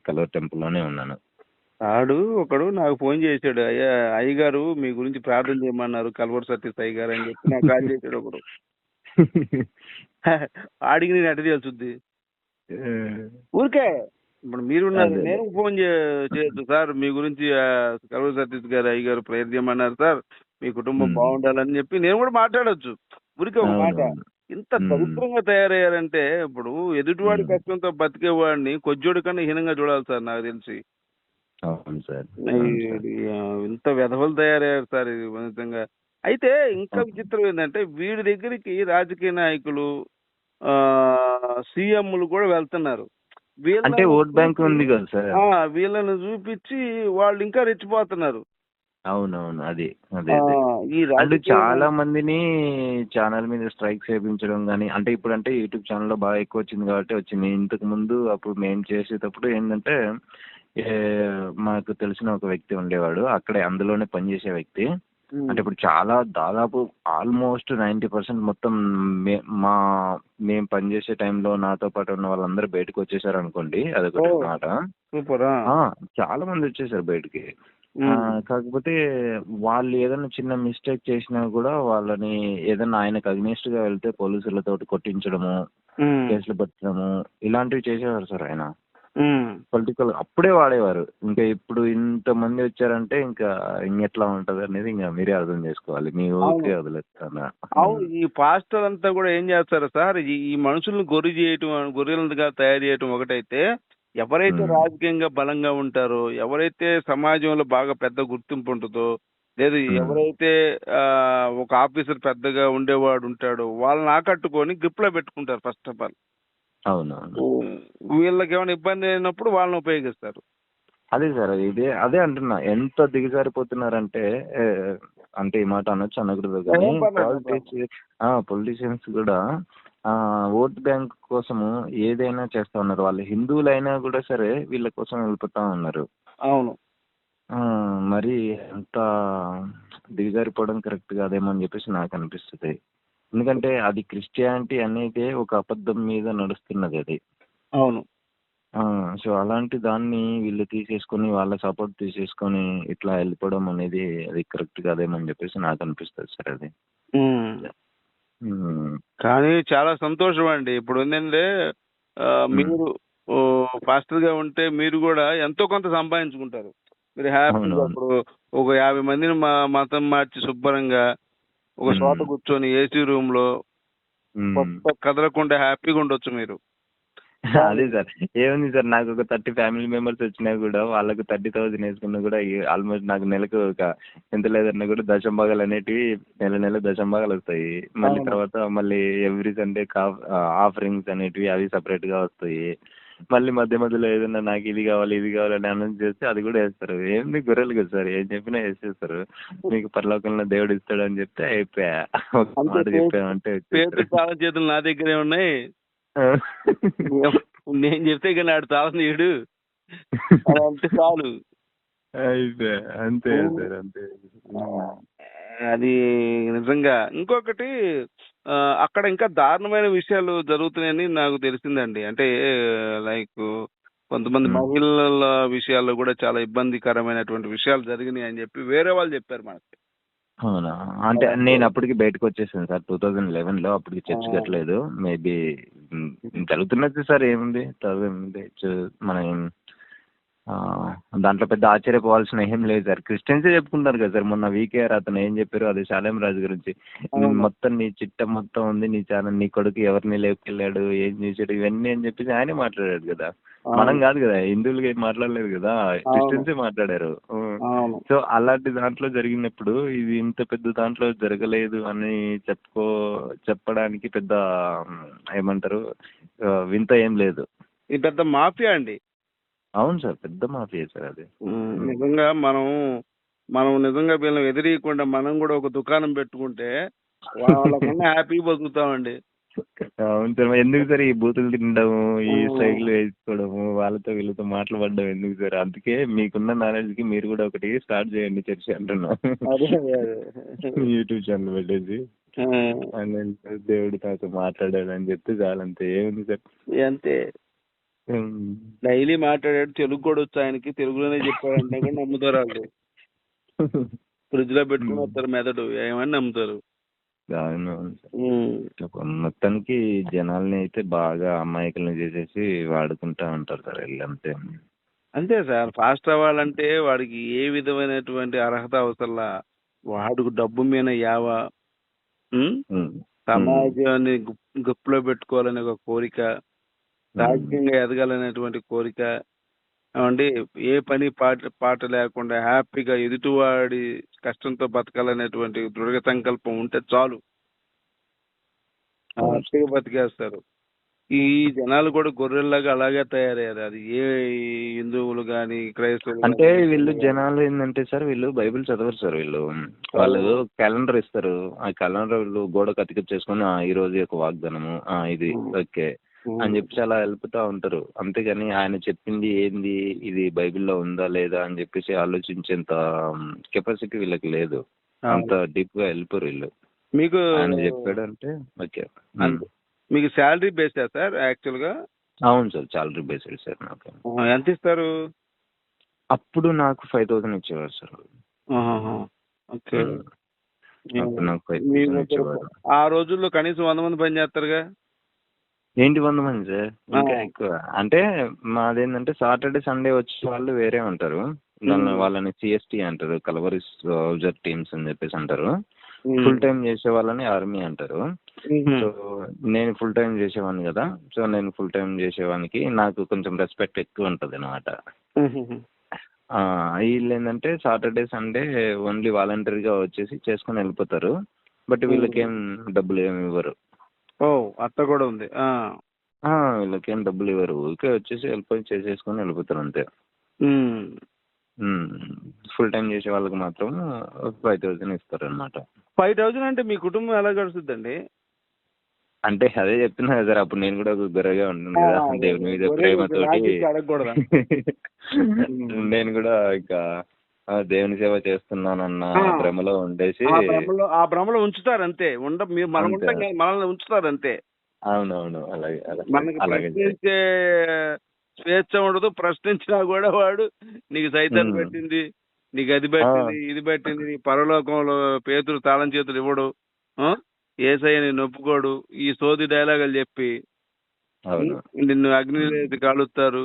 కల్వర్ టెంపుల్లోనే ఉన్నాను. ఒకడు నాకు ఫోన్ చేశాడు, అయ్యా అయ్యగారు మీ గురించి ప్రార్థన చేయమన్నారు కల్వర్ సతీష్ అయ్య గారు అని చెప్పి నాకు కాల్ చేశాడు ఒకడు. ఆడికి నేను ఎట్ట తెలుసుద్ది ఊరికే. ఇప్పుడు మీరున్నారు, అదే నేను ఫోన్ చేయొచ్చు సార్ మీ గురించి కల్వర్ సతీష్ గారు అయ్య గారు ప్రేయర్ చేయమన్నారు సార్, మీ కుటుంబం బాగుండాలని చెప్పి నేను కూడా మాట్లాడొచ్చు ఊరికే ఒక మాట. అవునవును. ఇంత దరిద్రంగా తయారయ్యారంటే ఇప్పుడు ఎదుటివాడి కష్టంతో బతికేవాడిని కొజ్జోడి కన్నా హీనంగా చూడాలి సార్ నాకు తెలిసి. అవును సార్. ఇంత వెధవలు తయారయ్యారు సార్ ఇది నిజంగా. అయితే ఇంకా విచిత్రం ఏంటంటే వీడి దగ్గరికి రాజకీయ నాయకులు సీఎంలు కూడా వెళ్తున్నారు. అంటే ఓట్ బ్యాంక్ ఉంది కదా సార్. వీళ్ళని చూపించి వాళ్ళు ఇంకా రెచ్చిపోతున్నారు. అవునవును, అదే అదే ఈ అంటే చాలా మందిని ఛానల్ మీద స్ట్రైక్ చేయించడం కానీ, అంటే ఇప్పుడు అంటే యూట్యూబ్ ఛానల్లో బాగా ఎక్కువ వచ్చింది కాబట్టి వచ్చింది. ఇంతకు ముందు అప్పుడు మేము చేసేటప్పుడు ఏంటంటే మాకు తెలిసిన ఒక వ్యక్తి ఉండేవాడు అక్కడే, అందులోనే పనిచేసే వ్యక్తి. అంటే ఇప్పుడు చాలా దాదాపు ఆల్మోస్ట్ 90% మొత్తం మేము పనిచేసే టైంలో నాతో పాటు ఉన్న వాళ్ళందరూ బయటకు వచ్చేసారు అనుకోండి, అదొకటి మాట. చాలా మంది వచ్చేసారు బయటికి. కాకపోతే వాళ్ళు ఏదైనా చిన్న మిస్టేక్ చేసినా కూడా వాళ్ళని ఏదైనా ఆయనకు అగ్నిస్ట్ గా వెళ్తే పోలీసులతో కొట్టించడము, కేసులు పెట్టడము ఇలాంటివి చేసేవారు సార్ ఆయన. పొలిటికల్ అప్పుడే వాడేవారు. ఇంకా ఇప్పుడు ఇంతమంది వచ్చారంటే ఇంకా ఇంకెట్లా ఉంటది అనేది ఇంకా మీరే అర్థం చేసుకోవాలి. మీ ఊరికే వదిలేస్తాను. ఈ పాస్టర్ అంతా కూడా ఏం చేస్తారు సార్, ఈ మనుషులను గొర్రెలుగా తయారు చేయటం ఒకటైతే, ఎవరైతే రాజకీయంగా బలంగా ఉంటారో, ఎవరైతే సమాజంలో బాగా పెద్ద గుర్తింపు ఉంటుందో, లేదు ఎవరైతే ఒక ఆఫీసర్ పెద్దగా ఉండేవాడు ఉంటాడో వాళ్ళని ఆకట్టుకొని గ్రిప్ లో పెట్టుకుంటారు ఫస్ట్ ఆఫ్ ఆల్. అవునవును. వీళ్ళకి ఏమైనా ఇబ్బంది అయినప్పుడు వాళ్ళని ఉపయోగిస్తారు. అదే సార్, అదే అంటున్నా, ఎంత దిగజారిపోతున్నారంటే, అంటే ఈ మాట అనొచ్చు అనకూడదు కానీ పొలిటీషియన్స్ కూడా ఓట్ బ్యాంక్ కోసము ఏదైనా చేస్తా ఉన్నారు. వాళ్ళు హిందువులైనా కూడా సరే వీళ్ళ కోసం వెళ్ళిపోతా ఉన్నారు. అవును. మరి అంత దిగజారిపోవడం కరెక్ట్ కాదేమో అని చెప్పేసి నాకు అనిపిస్తుంది. ఎందుకంటే అది క్రిస్టియానిటీ అనేది ఒక అబద్ధం మీద నడుస్తున్నది అది. అవును. సో అలాంటి దాన్ని వీళ్ళు తీసేసుకొని వాళ్ళ సపోర్ట్ తీసేసుకొని ఇట్లా వెళ్ళిపోవడం అనేది అది కరెక్ట్ కాదేమని చెప్పేసి నాకు అనిపిస్తుంది సార్ అది. కానీ చాలా సంతోషం అండి. ఇప్పుడు ఏంటంటే మీరు పాస్టర్ గా ఉంటే మీరు కూడా ఎంతో కొంత సంపాదించుకుంటారు. మీరు హ్యాపీగా ఇప్పుడు ఒక 50 మందిని మతం మార్చి శుభ్రంగా ఒక చోట కూర్చొని ఏసీ రూమ్ లో కదలకుండా హ్యాపీగా ఉండొచ్చు మీరు. అదే సార్, ఏముంది సార్, నాకు ఒక 30 ఫ్యామిలీ మెంబర్స్ వచ్చినా కూడా వాళ్ళకు 30,000 వేసుకున్నా కూడా ఆల్మోస్ట్ నాకు నెలకు ఒక ఎంత లేదన్నా కూడా దశంభాగాలు అనేటివి నెల దశంభాగాలు వస్తాయి. మళ్ళీ తర్వాత మళ్ళీ ఎవ్రీ సండే ఆఫరింగ్స్ అనేటివి అవి సపరేట్ గా వస్తాయి. మళ్ళీ మధ్యలో ఏదన్నా నాకు ఇది కావాలని అనౌన్స్ చేస్తే అది కూడా వేస్తారు. ఏంది గొర్రెలు కదా సార్, ఏం చెప్పినా వేసేస్తారు. మీకు పరలోకంలో దేవుడు ఇస్తాడని చెప్తే అయిపోయా, ఒక మాట చెప్పామంటే చేతులు నా దగ్గరే ఉన్నాయి, నేను చెప్తే కానీ ఆడు చాలా నీడు అంటే చాలు. అంతే సార్, అంతే. అది నిజంగా. ఇంకొకటి అక్కడ ఇంకా దారుణమైన విషయాలు జరుగుతున్నాయని నాకు తెలిసిందండి. అంటే లైక్ కొంతమంది మహిళల విషయాల్లో కూడా చాలా ఇబ్బందికరమైనటువంటి విషయాలు జరిగినాయి అని చెప్పి వేరే వాళ్ళు చెప్పారు మనకి. అవునా? అంటే నేను అప్పటికి బయటకు వచ్చేసాను సార్ 2011లో. అప్పటికి చర్చ్ కట్టలేదు. మేబీ జరుగుతున్నది సార్, ఏముంది మన దాంట్లో పెద్ద ఆశ్చర్యపోవాల్సిన ఏం లేదు సార్. క్రిస్టియన్సే చెప్పుకుంటారు కదా సార్. మొన్న వీకేఆర్ అతను ఏం చెప్పారు, అది శాలేం రాజు గురించి, మొత్తం నీ చిట్ట మొత్తం ఉంది, నీ ఛానల్, నీ కొడుకు ఎవరిని లేపుకెళ్ళాడు, ఏం చేశాడు, ఇవన్నీ అని చెప్పేసి ఆయనే మాట్లాడాడు కదా. మనం కాదు కదా, హిందువులుగా ఏం మాట్లాడలేదు కదా, క్రిస్టియన్సే మాట్లాడారు. సో అలాంటి దాంట్లో జరిగినప్పుడు ఇది ఇంత పెద్ద దాంట్లో జరగలేదు అని చెప్పడానికి పెద్ద ఏమంటారు వింత ఏం లేదు. ఇది పెద్ద మాఫియా అండి. అవును సార్, పెద్ద మాఫియా సార్ అది. నిజంగా మనం నిజంగా వీళ్ళని ఎదిరియకుండా మనం కూడా ఒక దుకాణం పెట్టుకుంటే వాళ్ళకన్నా హ్యాపీ బతుకుతామండి. అవును సార్, ఎందుకు సార్ ఈ బూతులు తినడము, ఈ స్ట్రైక్లు వేసుకోవడము, వాళ్ళతో వీళ్ళతో మాట్లాడడం ఎందుకు సార్? అందుకే మీకున్న నాలెడ్జ్ కి మీరు కూడా ఒకటి స్టార్ట్ చేయండి చర్చ అంటున్నా. యూట్యూబ్ ఛానల్ పెట్టేసి దేవుడు నాతో మాట్లాడాడు అని చెప్తే చాలంతే, ఏముంది సార్? అంతే. ఉమ్. డైలీ మాట్లాడాడు, తెలుగు కూడా వచ్చు ఆయనకి, తెలుగులోనే చెప్పాడంటే కూడా నమ్ముతారు వాళ్ళు. ఫ్రిడ్జ్ లో పెట్టుకుని ఉమ్. వస్తారు మెదడు, ఏమని నమ్ముతారు. అవును. ఉమ్. మొత్తానికి జనాల్ని అయితే బాగా అమాయకుల్ని చేసేసి వాడుకుంటా ఉంటారు సార్ వీళ్ళు అంతే. అంతే సార్, ఫాస్ట్ అవ్వాలంటే వాడికి ఏ విధమైనటువంటి అర్హత అవసరంలా, వాడికి డబ్బు మీద యావ, ఉమ్, ఉమ్. ఉమ్. సమాజాన్ని గుప్పులో పెట్టుకోవాలనే ఒక కోరిక, ఉమ్. రాజకీయంగా ఎదగాలనేటువంటి కోరిక, ఏమండి, ఏ పని పాట లేకుండా హ్యాపీగా ఎదుటివాడి కష్టంతో బతకాలనేటువంటి దృఢ సంకల్పం ఉంటే చాలు, అవును సార్. హ్యాపీగా బతికేస్తారు. ఈ జనాలు కూడా గొర్రెల్లాగా అలాగే తయారయ్యారు. అది ఏ హిందువులు కానీ క్రైస్తవులు అంటే కానీ వీళ్ళు కానీ. జనాలు ఏంటంటే సార్ వీళ్ళు బైబిల్ చదవరు సార్ వీళ్ళు. వాళ్ళు క్యాలెండర్ ఇస్తారు, ఆ క్యాలెండర్ గోడకు అతికించేసుకొని ఈ రోజు యొక్క వాగ్దానము ఇది ఓకే అని చెప్పేసి అలా వెళ్ళిపోతా ఉంటారు. అంతేగాని ఆయన చెప్పింది ఏంది, ఇది బైబిల్లో ఉందా లేదా అని చెప్పేసి ఆలోచించేంత కెపాసిటీ వీళ్ళకి లేదు. అంత డీప్ గా వెళ్ళిపోరు వీళ్ళు. మీకు ఆయన చెప్పాడంటే ఓకే. మీకు శాలరీ బేస్డా సార్ యాక్చువల్ గా? అవును సార్, సాలరీ బేస్డ్ సార్ నాకు. ఎంత ఇస్తారు? అప్పుడు నాకు 5,000 ఇచ్చేవారు సార్. ఓకే. అప్పుడు నాకు 5,000 ఇచ్చేవారు. ఆ రోజుల్లో కనీసం 100 మంది పని చేస్తారుగా? ఏంటి 100 మంది సార్, ఇంకా ఎక్కువ. అంటే మాదేంటంటే సాటర్డే సండే వచ్చే వాళ్ళు వేరే ఉంటారు. వాళ్ళని సిఎస్టీ అంటారు, కలవరీస్ సోల్జర్ టీమ్స్ అని చెప్పేసి అంటారు. ఫుల్ టైం చేసే వాళ్ళని ఆర్మీ అంటారు. సో నేను ఫుల్ టైం చేసేవాడిని కదా, సో నేను ఫుల్ టైం చేసేవానికి నాకు కొంచెం రెస్పెక్ట్ ఎక్కువ ఉంటుంది అనమాట. వీళ్ళు ఏంటంటే సాటర్డే సండే ఓన్లీ వాలంటరీగా వచ్చేసి చేసుకొని వెళ్ళిపోతారు. బట్ వీళ్ళకేం డబ్బులు ఏమి ఇవ్వరు. అత్త కూడా ఉంది. వీళ్ళకేం డబ్బులు ఇవ్వరు, ఊరికే వచ్చేసి వెళ్ళిపోయి చేసేసుకొని వెళ్ళిపోతారు అంతే. ఫుల్ టైం చేసే వాళ్ళకి మాత్రం 5,000 ఇస్తారు అనమాట. 5,000 అంటే మీ కుటుంబం ఎలా గడుస్తుందండి? అంటే అదే చెప్తున్నా కదా సార్, అప్పుడు నేను కూడా గొర్రెగా ఉన్నాను కదా, దేవుని మీద ప్రేమతోటి నేను కూడా ఇంకా దేవుని సేవ చేస్తున్నానన్న భ్రమలో ఉండేసి. ఆ భ్రమలో ఉంచుతారు అంతే, మీరు మనల్ని ఉంచుతారు అంతే. అవునవును, అలాగే మనకి ప్రశ్నించే స్వేచ్ఛ ఉండదు. ప్రశ్నించినా కూడా వాడు నీకు సైతాన్ని పెట్టింది, నీకు అది పెట్టింది, ఇది పెట్టింది, నీ పరలోకంలో పేతురు తాళం చేతులు ఇవ్వడు, యేసయ్య నిన్ను ఒప్పుకోడు, ఈ సోది డైలాగులు చెప్పి నిన్ను అగ్ని కాలుస్తారు.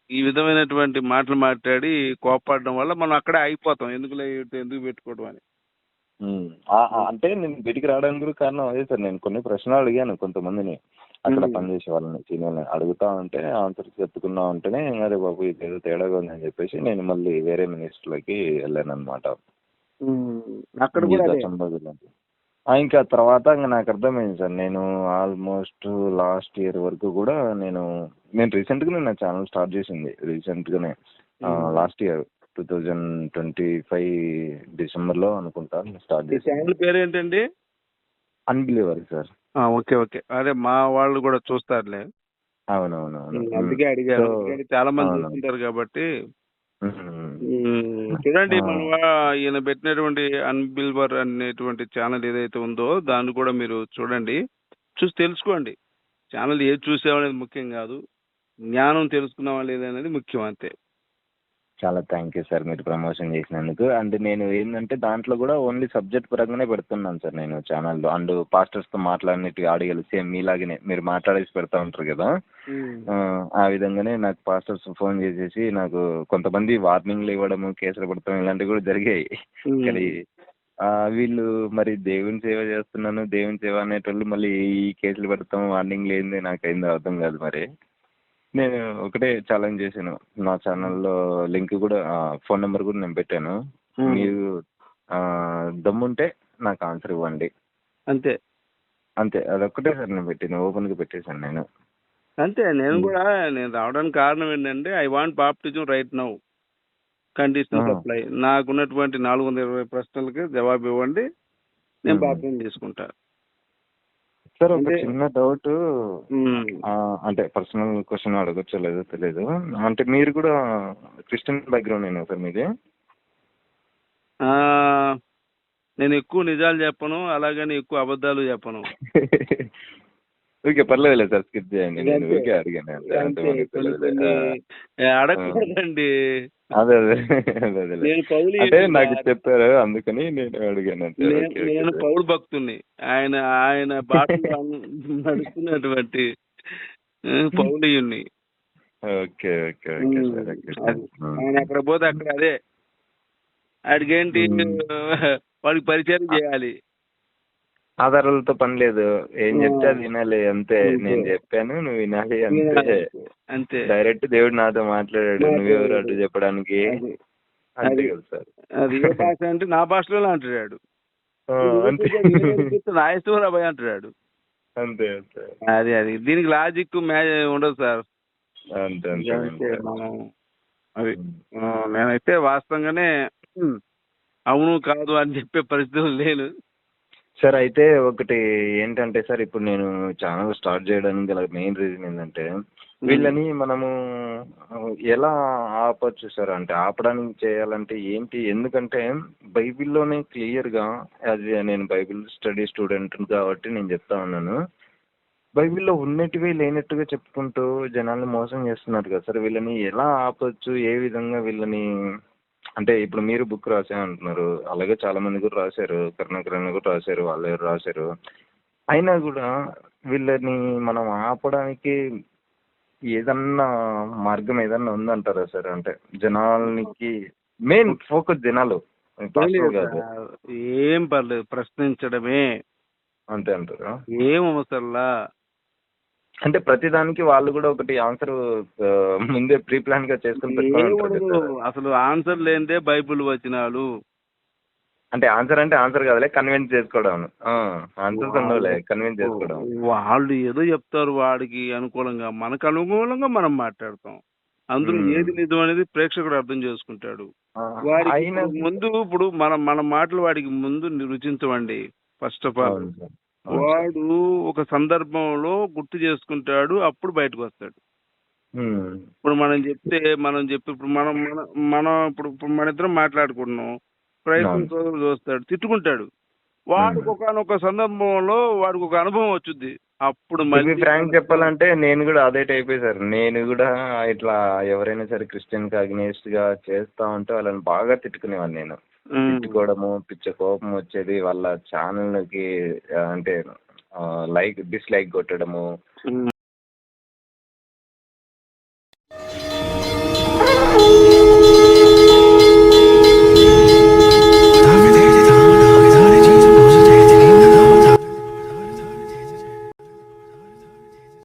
ఈ విధమైనటువంటి మాటలు మాట్లాడి కోపడడం వల్ల మనం అక్కడే అయిపోతాం. ఎందుకు పెట్టుకోవడం అని. అంటే నేను బయటికి రావడానికి కూడా కారణం అదే సార్. నేను కొన్ని ప్రశ్నలు అడిగాను కొంతమందిని, అక్కడ పనిచేసే వాళ్ళని, సీనియర్ని అడుగుతా ఉంటే ఆన్సర్స్ చెప్పుకున్నా ఉంటేనే అరే బాబు ఇదేదో తేడాగా ఉందని చెప్పేసి నేను మళ్ళీ వేరే మినిస్టర్లకి వెళ్ళాను అనమాట. ఇంకా తర్వాత ఇంకా నాకు అర్థమైంది సార్, నేను ఆల్మోస్ట్ లాస్ట్ ఇయర్ వరకు కూడా నేను రీసెంట్గానే నా ఛానల్ స్టార్ట్ చేసింది. రీసెంట్గానే లాస్ట్ ఇయర్ 2025 డిసెంబర్లో అనుకుంటా స్టార్ట్ చేసింది. ఛానల్ పేరు ఏంటండి? Unbeliever sir. ఓకే ఓకే, అదే మా వాళ్ళు కూడా చూస్తారులే. అవునవునవును, అందుకే అడిగారు, చాలా మంది చూస్తుంటారు కాబట్టి. చూడండి, ఈయన పెట్టినటువంటి అన్బిలీవర్ అనేటువంటి ఛానల్ ఏదైతే ఉందో దాన్ని కూడా మీరు చూడండి, చూసి తెలుసుకోండి. ఛానల్ ఏది చూసామనేది ముఖ్యం కాదు, జ్ఞానం తెలుసుకున్నావా లేదనేది ముఖ్యం అంతే. చాలా థ్యాంక్ యూ సార్ మీరు ప్రమోషన్ చేసినందుకు. అండ్ నేను ఏంటంటే దాంట్లో కూడా ఓన్లీ సబ్జెక్ట్ పరంగానే పెడుతున్నాను సార్ నేను ఛానల్లో. అండ్ పాస్టర్స్తో మాట్లాడినట్టు ఆడియోలు సేమ్ మీలాగనే మీరు మాట్లాడేసి పెడతా ఉంటారు కదా, ఆ విధంగానే నాకు పాస్టర్స్ ఫోన్ చేసేసి నాకు కొంతమంది వార్నింగ్లు ఇవ్వడము, కేసులు పెడతాం ఇలాంటివి కూడా జరిగాయి. కానీ వీళ్ళు మరి దేవుని సేవ చేస్తున్నాను, దేవుని సేవ అనేటోళ్ళు మళ్ళీ ఈ కేసులు పెడతాం, వార్నింగ్లు ఏంది నాకైంది అర్థం కాదు. మరి నేను ఒకటే ఛాలెంజ్ చేశాను, నా ఛానల్లో లింక్ కూడా ఫోన్ నెంబర్ కూడా నేను పెట్టాను. మీరు దమ్ముంటే నాకు ఆన్సర్ ఇవ్వండి అంతే. అదొక్కటే సార్ నేను పెట్టాను, ఓపెన్గా పెట్టేశాను నేను అంతే. నేను రావడానికి కారణం ఏంటంటే I want baptism right now, conditional supply. నాకున్నటువంటి 420 ప్రశ్నలకి జవాబు ఇవ్వండి, నేను బాప్టిజం తీసుకుంటా. సార్ ఒక చిన్న డౌట్, అంటే పర్సనల్ క్వశ్చన్ అడగచ్చో లేదో తెలియదు, అంటే మీరు కూడా క్రిస్టియన్ బ్యాక్గ్రౌండ్ అయినా సార్ మీది? నేను ఎక్కువ నిజాలు చెప్పను, అలాగని ఎక్కువ అబద్ధాలు చెప్పను. ఓకే, పర్లేదులే సార్, స్కిప్ చేయండి. ఇక నేను అంతే ఊరికే అడిగాను అంతే, అంతే అంతే మనకు కొన్ని తెలియదులే. కొన్ని ఆ. అడగకూడదండి. అదే అదే అదేలే. నేను పౌలు అంటే నాకు సార్. చెప్పారు, అందుకని నేను అడిగాను అంతే. ఓకే ఓకే నేను సార్. పౌలు భక్తుణ్ణి. ఆయన ఆయన బాటలో నడుస్తున్నటువంటి పౌలీయుణ్ణి. Okay okay okay sir, okay sir. అది. ఆయన ఎక్కడ పోతే అక్కడ అదే. ఆడికేంటి వాడికి పరిచయం చేయాలి. ఆధారాలతో పని లేదు, ఏం చెప్తే అది ఆ, వినాలి అంతే. అంతే. నేను చెప్పాను, నువ్వు వినాలి అంతే. వినాలి అంతే. అంతే. డైరెక్ట్ దేవుడు నాతో మాట్లాడాడు, నువ్వెవరు మాట్లాడాడు. అటు చెప్పడానికి. అది. అంతే అది. కదా సార్. అది ఏ భాష అంటే నా భాషలోనే అంటాడు. ఆ, అంతే నా ఇష్టం రా భయ్ అంటాడు. అంతే అంతే అది దీనికి లాజిక్ ఉండదు సార్. అంతే ఇక అంతే అంతే అంతే. మనం అది. నేనైతే వాస్తవంగానే ఉమ్, అవును కాదు అని చెప్పే పరిస్థితులు లేను. సార్ అయితే ఒకటి ఏంటంటే సార్, ఇప్పుడు నేను ఛానల్ స్టార్ట్ చేయడానికి గల మెయిన్ రీజన్ ఏంటంటే, వీళ్ళని మనము ఆ, ఎలా ఆపొచ్చు సార్? అంటే ఆపడానికి చేయాలంటే ఏంటి? ఎందుకంటే బైబిల్లోనే క్లియర్గా, అది నేను బైబిల్ స్టడీ స్టూడెంట్ కాబట్టి నేను చెప్తా ఉన్నాను. బైబిల్లో ఉన్నటివి లేనట్టుగా చెప్పుకుంటూ జనాల్ని మోసం చేస్తున్నారు కదా సార్. వీళ్ళని ఎలా ఆపొచ్చు? ఏ విధంగా వీళ్ళని, అంటే ఇప్పుడు మీరు బుక్ రాసా అంటున్నారు, అలాగే చాలా మంది కూడా రాశారు, కరుణాకరన్ కూడా రాశారు, వాళ్ళు ఎవరు రాశారు. అయినా కూడా వీళ్ళని మనం ఆపడానికి ఏదన్నా మార్గం ఏదన్నా ఉందంటారా సార్? అంటే జనాలకి మెయిన్ ఫోకస్ జనాలు, పాస్టర్లు కాదు. ఏం పర్లేదు, ప్రశ్నించడమే. అంతే అంటారా? ఏం అవసరంలా. అంటే ప్రతిదానికి వాళ్ళు కూడా ఒకటి ఆన్సర్ ముందే ప్రీ ప్లాన్ గా చేసుకుని పెట్టుకొని ఉంటారు ఏముండదు, కదా. అసలు ఆన్సర్ లేనిదే బైబిల్ వచనాలు. అంటే ఆన్సర్ కాదులే, కన్విన్స్ చేసుకోవడం. ఆన్సర్స్ ఉండవులే, కన్విన్స్ చేసుకోవడం. వాళ్ళు ఏదో చెప్తారు వాడికి అనుకూలంగా, మనకు అనుకూలంగా మనం మాట్లాడతాం. అందులో ఏది నిజం అనేది ప్రేక్షకుడు అర్థం చేసుకుంటాడు. వాడికి అయినా ఇప్పుడు మన మాటలు వాడికి ముందు రుచించవండి. ఫస్ట్ ఆఫ్ ఆల్ అవును సార్, అవును సార్. వాడు ఒక సందర్భంలో గుర్తు చేసుకుంటాడు, అప్పుడు బయటకు వస్తాడు. ఇప్పుడు మనం చెప్పి ఇప్పుడు మనం మన- మనం ఇప్పుడు ఇప్పుడు మన ఇద్దరం మాట్లాడుకుంటున్నాం. ప్రయత్నం సోదరుడు చూస్తాడు, తిట్టుకుంటాడు. వాడికి ఒకనొక సందర్భంలో వాడికి ఒక అనుభవం వచ్చుద్ది. అప్పుడు మళ్ళీ ఫ్రాంక్ చెప్పాలంటే నేను కూడా అదే టైపే సార్. నేను కూడా ఇట్లా ఎవరైనా సరే క్రిస్టియన్ కి అగ్నేస్ట్ గా చేస్తా ఉంటే వాళ్ళని బాగా తిట్టుకునేవాడిని నేను. తిట్టుకోవడము, పిచ్చ కోపం వచ్చేది, వాళ్ళ ఛానల్ కి అంటే డిస్లైక్ కొట్టడము,